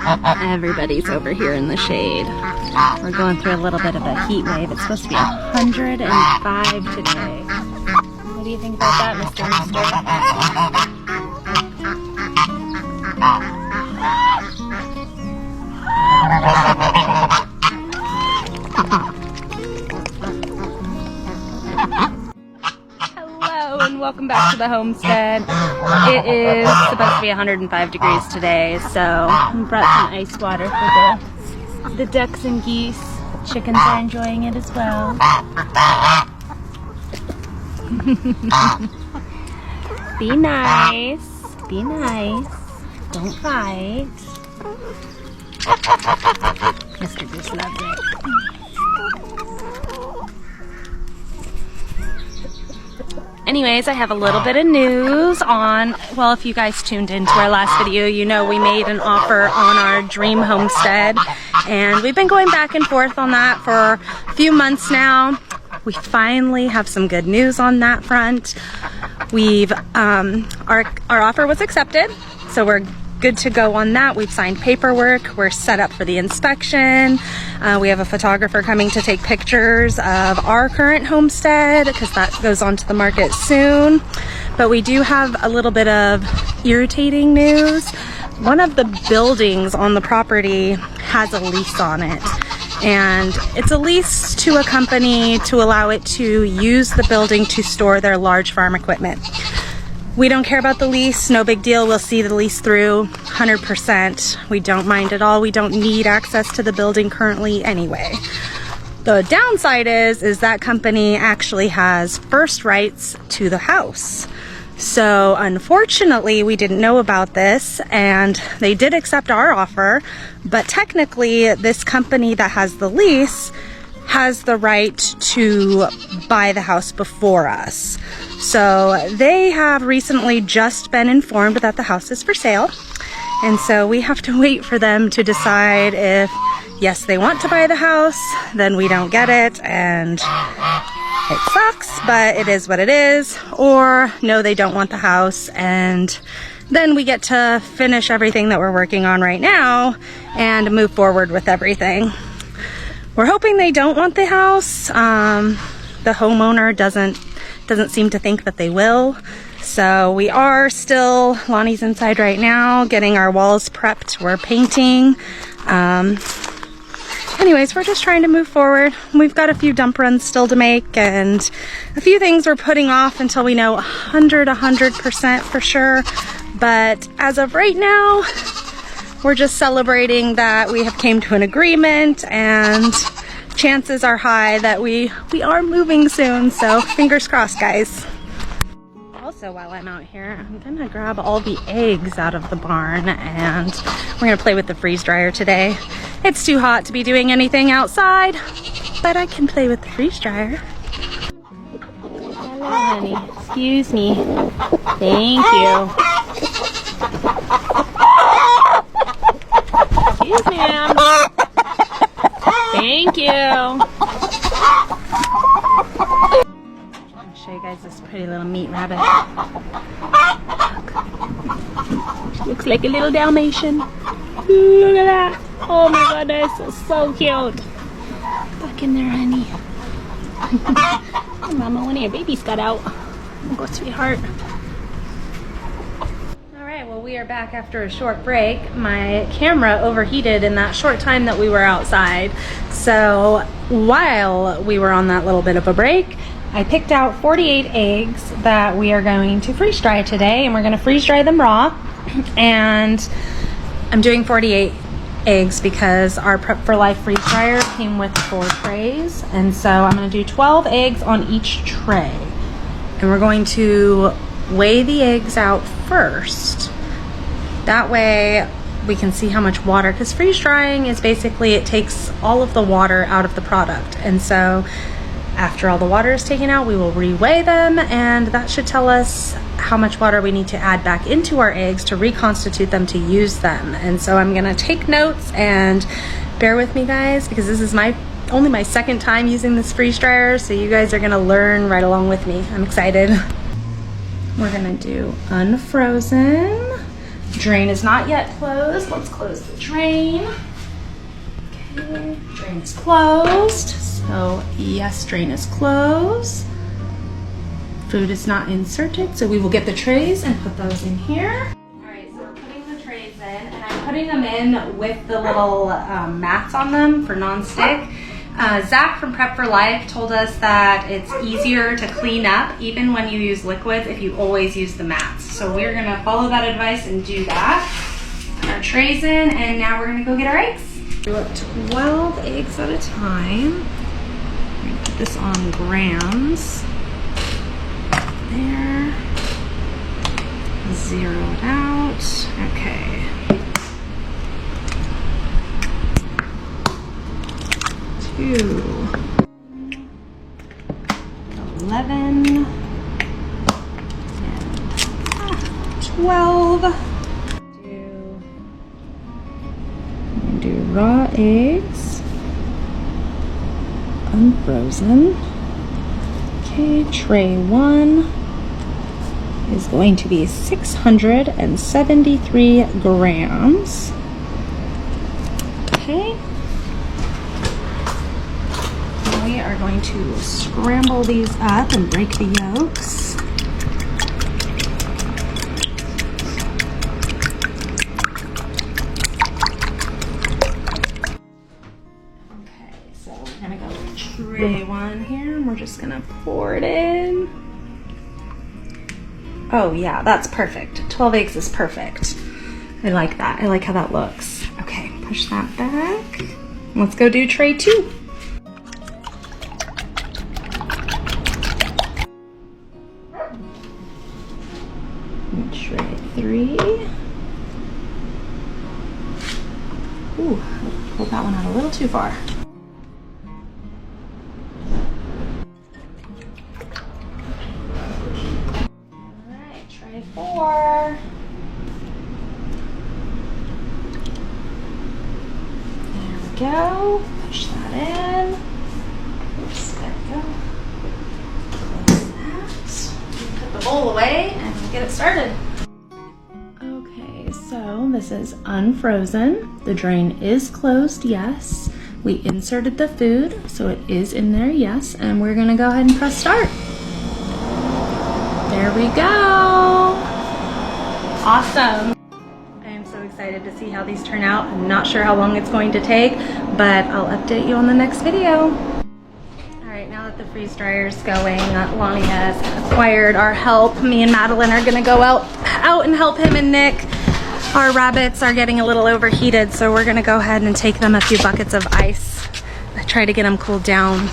Everybody's over here in the shade. We're going through a little bit of a heat wave. It's supposed to be 105 today. What do you think about that, Mr. Rooster? Hello and welcome back to the homestead. It is supposed to be 105 degrees today, so I brought some ice water for the ducks and geese. Chickens are enjoying it as well. Be nice. Be nice. Don't fight. Mr. Goose loves it. Anyways, I have a little bit of news on, well, if you guys tuned into our last video, you know we made an offer on our dream homestead, and we've been going back and forth on that for a few months now. We finally have some good news on that front. We've, our offer was accepted, so we're good to go on that. We've signed paperwork. We're set up for the inspection. We have a photographer coming to take pictures of our current homestead because that goes onto the market soon. But we do have a little bit of irritating news. One of the buildings on the property has a lease on it. And it's a lease to a company to allow it to use the building to store their large farm equipment. We don't care about the lease, no big deal. We'll see the lease through 100%. We don't mind at all. We don't need access to the building currently anyway. The downside is that company actually has first rights to the house. So unfortunately, we didn't know about this, and they did accept our offer, but technically this company that has the lease has the right to buy the house before us. So they have recently just been informed that the house is for sale. And so we have to wait for them to decide if, yes, they want to buy the house, then we don't get it, and it sucks, but it is what it is. Or no, they don't want the house, and then we get to finish everything that we're working on right now and move forward with everything. We're hoping they don't want the house. The homeowner doesn't seem to think that they will. So we are still, Lonnie's inside right now, getting our walls prepped. We're painting. Anyways, we're just trying to move forward. We've got a few dump runs still to make and a few things we're putting off until we know 100% for sure. But as of right now, we're just celebrating that we have came to an agreement, and chances are high that we are moving soon, so fingers crossed, guys. Also, while I'm out here, I'm gonna grab all the eggs out of the barn, and we're gonna play with the freeze dryer today. It's too hot to be doing anything outside, but I can play with the freeze dryer. Hello, honey. Excuse me. Thank you. Excuse me, ma'am. Thank you. I'll show you guys this pretty little meat rabbit. Look. Looks like a little Dalmatian. Look at that. Oh my goodness, it's so cute. Back in there, honey. Mama, one of your babies got out. Go, sweetheart. Well, we are back after a short break. My camera overheated in that short time that we were outside. So while we were on that little bit of a break, I picked out 48 eggs that we are going to freeze dry today, and we're going to freeze dry them raw. And I'm doing 48 eggs because our Prep for Life freeze dryer came with 4 trays. And so I'm going to do 12 eggs on each tray. And we're going to weigh the eggs out first. That way we can see how much water, because freeze drying is basically, it takes all of the water out of the product. And so after all the water is taken out, we will reweigh them, and that should tell us how much water we need to add back into our eggs to reconstitute them to use them. And so I'm gonna take notes, and bear with me, guys, because this is only my second time using this freeze dryer, so you guys are gonna learn right along with me. I'm excited. We're gonna do unfrozen, Drain is not yet closed. Let's close the drain. Okay, drain is closed. So yes, drain is closed. Food is not inserted, so we will get the trays and put those in here. All right, so we're putting the trays in, and I'm putting them in with the little mats on them for non-stick. Zach from Prep for Life told us that it's easier to clean up even when you use liquids if you always use the mats. So we're gonna follow that advice and do that. Put our trays in, and now we're gonna go get our eggs. Do up 12 eggs at a time. I'm gonna put this on grams. There. Zero it out. Okay. 2, 11, and 12. Do raw eggs, unfrozen. Okay, tray 1 is going to be 673 grams. Okay. We are going to scramble these up and break the yolks. Okay, so we're gonna go with tray 1 here, and we're just gonna pour it in. Oh yeah, that's perfect. 12 eggs is perfect. I like that. I like how that looks. Okay, push that back. Let's go do tray 2. Tray 3. Ooh, I pulled that one out a little too far. Alright, tray 4. There we go. Push that in. Oops, there we go. Close that. Put the bowl away and we'll get it started. Okay, so this is unfrozen. The drain is closed, yes. We inserted the food, so it is in there, yes. And we're gonna go ahead and press start. There we go. Awesome. I am so excited to see how these turn out. I'm not sure how long it's going to take, but I'll update you on the next video. Now that the freeze dryer is going, Lonnie has acquired our help. Me and Madeline are gonna go out and help him and Nick. Our rabbits are getting a little overheated, so we're gonna go ahead and take them a few buckets of ice. Try to get them cooled down.